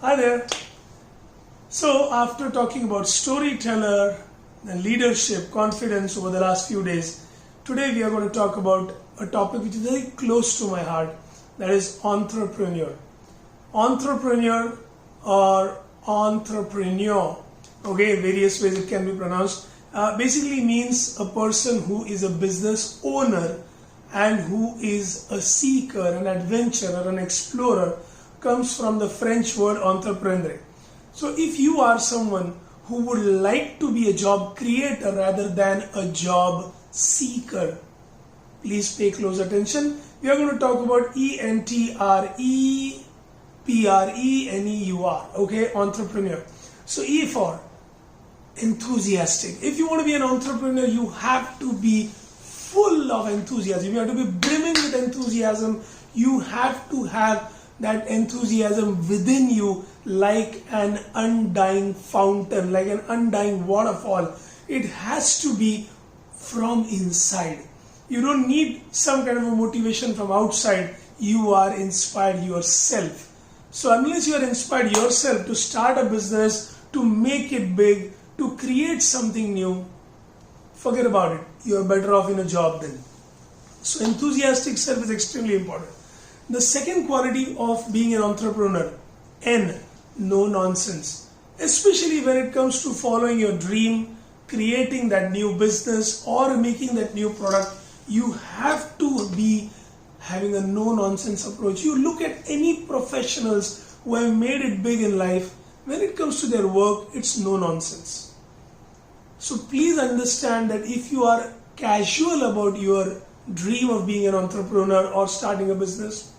Hi there. So after talking about storyteller and leadership, confidence over the last few days, today we are going to talk about a topic which is very close to my heart, that is entrepreneur. Entrepreneur or entrepreneur, okay, various ways it can be pronounced, basically means a person who is a business owner and who is a seeker, an adventurer, an explorer, comes from the French word entreprendre. So if you are someone who would like to be a job creator rather than a job seeker, please pay close attention. We are going to talk about E.N.T.R.E.P.R.E.N.E.U.R, okay, entrepreneur. So E for enthusiastic. If you want to be an entrepreneur, you have to be full of enthusiasm. You have to be brimming with enthusiasm. You have to have that enthusiasm within you like an undying fountain, like an undying waterfall. It has to be from inside. You don't need some kind of a motivation from outside. You are inspired yourself. So unless you are inspired yourself to start a business, to make it big, to create something new, forget about it. You are better off in a job then. So enthusiastic self is extremely important. The second quality of being an entrepreneur, N, no nonsense. Especially when it comes to following your dream, creating that new business or making that new product, you have to be having a no nonsense approach. You look at any professionals who have made it big in life, when it comes to their work, it's no nonsense. So please understand that if you are casual about your dream of being an entrepreneur or starting a business,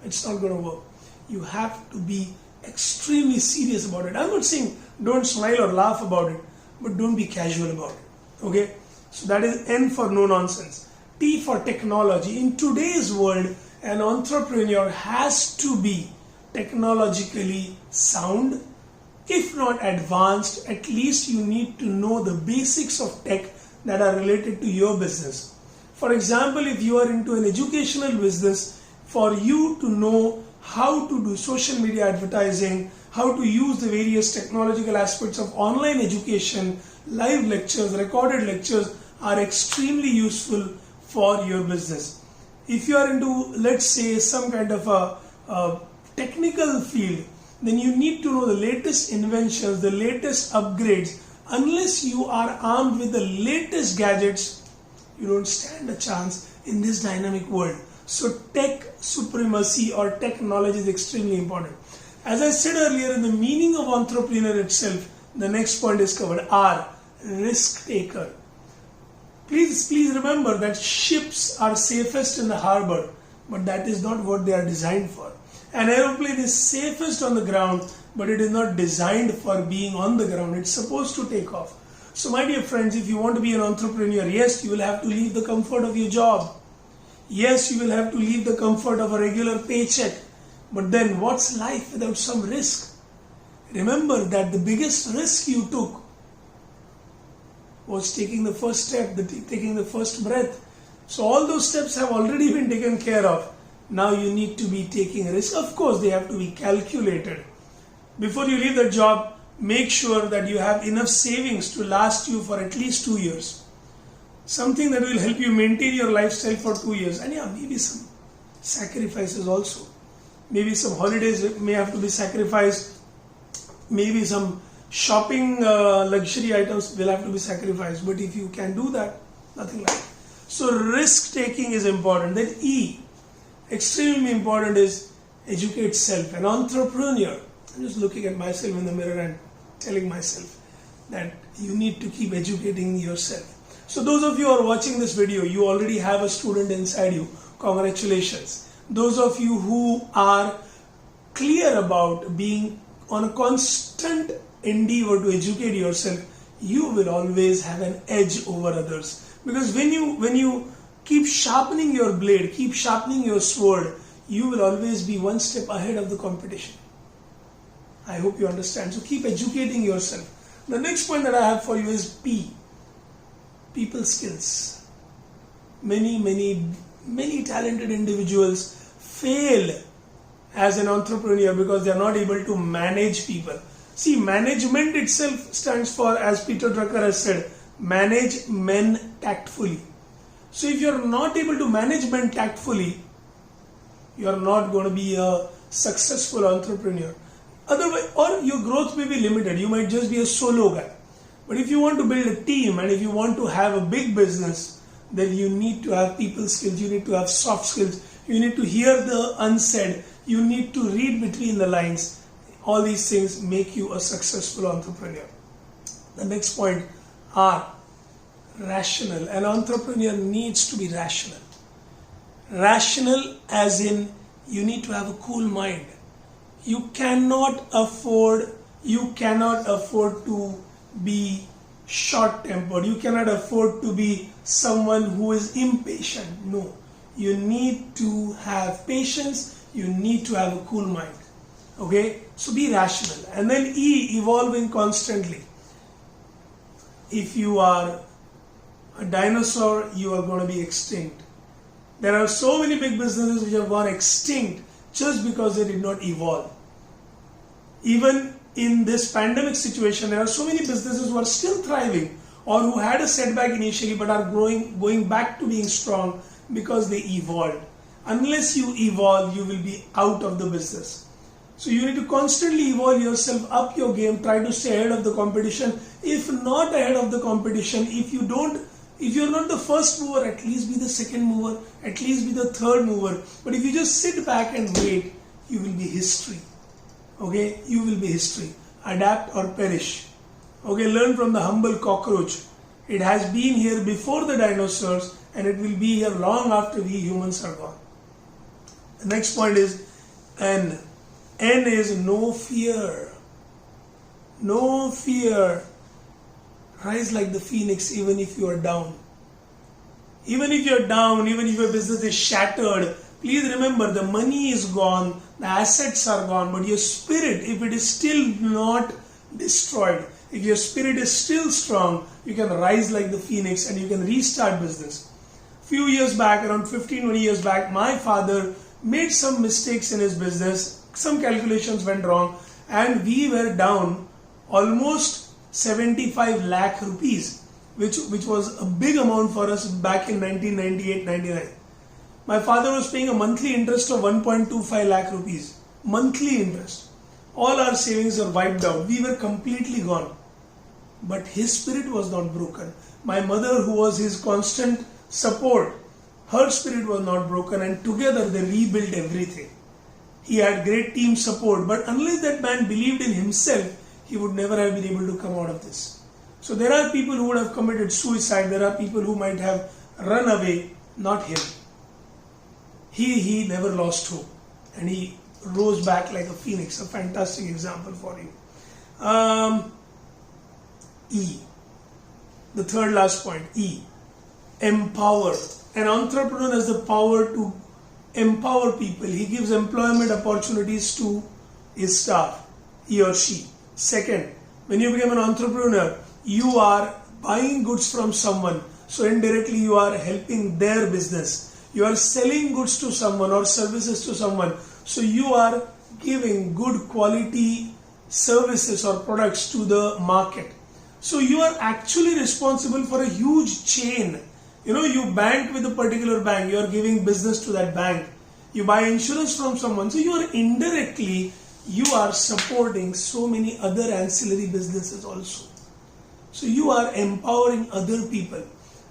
it's not going to work. You have to be extremely serious about it. I'm not saying don't smile or laugh about it, but don't be casual about it. Okay? So that is N for no nonsense. T for technology. In today's world, an entrepreneur has to be technologically sound. If not advanced, at least you need to know the basics of tech that are related to your business. For example, if you are into an educational business, for you to know how to do social media advertising, how to use the various technological aspects of online education, live lectures, recorded lectures are extremely useful for your business. If you are into, let's say, some kind of a technical field, then you need to know the latest inventions, the latest upgrades. Unless you are armed with the latest gadgets, you don't stand a chance in this dynamic world. So tech supremacy or tech knowledge is extremely important. As I said earlier, in the meaning of entrepreneur itself, the next point is covered. R, risk taker. Please remember that ships are safest in the harbor, but that is not what they are designed for. An aeroplane is safest on the ground, but it is not designed for being on the ground. It's supposed to take off. So my dear friends, if you want to be an entrepreneur, yes, you will have to leave the comfort of your job. Yes, you will have to leave the comfort of a regular paycheck. But then what's life without some risk? Remember that the biggest risk you took was taking the first step, taking the first breath. So all those steps have already been taken care of. Now you need to be taking a risk. Of course, they have to be calculated. Before you leave the job, make sure that you have enough savings to last you for at least 2 years. Something that will help you maintain your lifestyle for 2 years. And yeah, maybe some sacrifices also. Maybe some holidays may have to be sacrificed. Maybe some shopping luxury items will have to be sacrificed. But if you can do that, nothing like that. So risk taking is important. Then E, extremely important, is educate self. An entrepreneur, I'm just looking at myself in the mirror and telling myself that you need to keep educating yourself. So those of you who are watching this video, you already have a student inside you. Congratulations. Those of you who are clear about being on a constant endeavor to educate yourself, you will always have an edge over others. Because when you keep sharpening your blade, keep sharpening your sword, you will always be one step ahead of the competition. I hope you understand. So keep educating yourself. The next point that I have for you is P, people skills. Many talented individuals fail as an entrepreneur because they are not able to manage people. See, management itself stands for, as Peter Drucker has said, manage men tactfully. So if you are not able to manage men tactfully, you are not going to be a successful entrepreneur. Otherwise, or your growth may be limited. You might just be a solo guy. But if you want to build a team and if you want to have a big business, then you need to have people skills, you need to have soft skills, you need to hear the unsaid, you need to read between the lines. All these things make you a successful entrepreneur. The next point are rational. An entrepreneur needs to be rational. Rational as in you need to have a cool mind. You cannot afford to be short-tempered. You cannot afford to be someone who is impatient. No. You need to have patience. You need to have a cool mind. Okay? So be rational. And then E, evolving constantly. If you are a dinosaur, you are going to be extinct. There are so many big businesses which have gone extinct just because they did not evolve. Even in this pandemic situation, there are so many businesses who are still thriving or who had a setback initially but are going back to being strong because they evolved. Unless you evolve, you will be out of the business. So you need to constantly evolve yourself, up your game, try to stay ahead of the competition. If not ahead of the competition, if you're not the first mover, at least be the second mover, at least be the third mover. But if you just sit back and wait, you will be history. Okay, you will be history. Adapt or perish. Okay, learn from the humble cockroach. It has been here before the dinosaurs and it will be here long after we humans are gone. The next point is N. N is no fear. No fear. Rise like the phoenix even if you are down. Even if you are down, even if your business is shattered, please remember the money is gone, the assets are gone, but your spirit, if it is still not destroyed, if your spirit is still strong, you can rise like the phoenix and you can restart business. Few years back, around 15-20 years back, my father made some mistakes in his business, some calculations went wrong, and we were down almost 75 lakh rupees, which was a big amount for us back in 1998-99. My father was paying a monthly interest of 1.25 lakh rupees. Monthly interest. All our savings were wiped out. We were completely gone. But his spirit was not broken. My mother, who was his constant support, her spirit was not broken, and together they rebuilt everything. He had great team support, but unless that man believed in himself, he would never have been able to come out of this. So there are people who would have committed suicide. There are people who might have run away. Not him. He never lost hope and he rose back like a phoenix. A fantastic example for you. E. The third last point. E. Empower. An entrepreneur has the power to empower people. He gives employment opportunities to his staff, he or she. Second, when you become an entrepreneur, you are buying goods from someone. So indirectly you are helping their business. You are selling goods to someone or services to someone. So you are giving good quality services or products to the market. So you are actually responsible for a huge chain. You bank with a particular bank. You are giving business to that bank. You buy insurance from someone. So you are indirectly, you are supporting so many other ancillary businesses also. So you are empowering other people.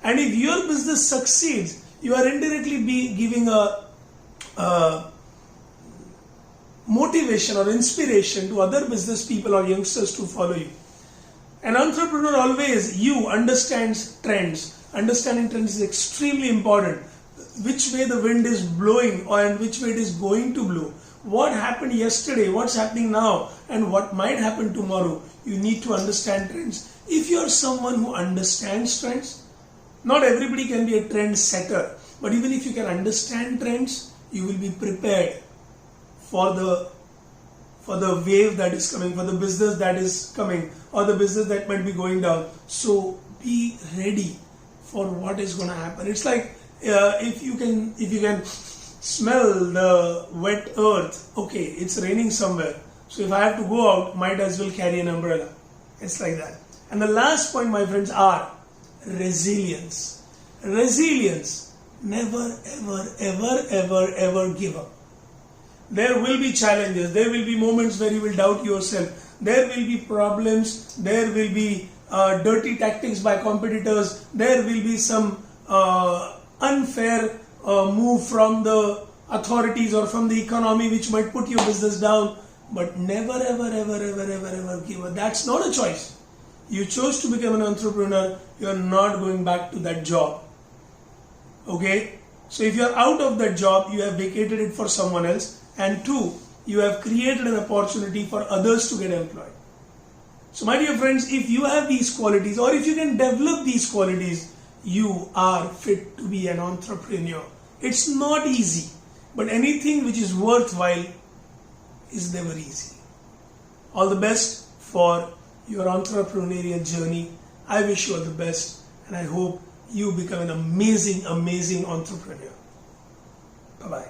And if your business succeeds, you are indirectly giving a motivation or inspiration to other business people or youngsters to follow you. An entrepreneur always, understands trends. Understanding trends is extremely important. Which way the wind is blowing and which way it is going to blow. What happened yesterday, what's happening now, and what might happen tomorrow. You need to understand trends. If you are someone who understands trends, not everybody can be a trend setter, but even if you can understand trends, you will be prepared for the wave that is coming, for the business that is coming, or the business that might be going down. So be ready for what is going to happen. It's like if you can smell the wet earth. Okay, it's raining somewhere. So if I have to go out, might as well carry an umbrella. It's like that. And the last point, my friends, are resilience. Resilience. Never, ever give up. There will be challenges. There will be moments where you will doubt yourself. There will be problems. There will be dirty tactics by competitors. There will be some unfair move from the authorities or from the economy which might put your business down. But never, ever give up. That's not a choice. You chose to become an entrepreneur. You are not going back to that job. Okay? So if you are out of that job, you have vacated it for someone else. And two, you have created an opportunity for others to get employed. So my dear friends, if you have these qualities or if you can develop these qualities, you are fit to be an entrepreneur. It's not easy, but anything which is worthwhile is never easy. All the best for your entrepreneurial journey. I wish you all the best and I hope you become an amazing entrepreneur. Bye-bye.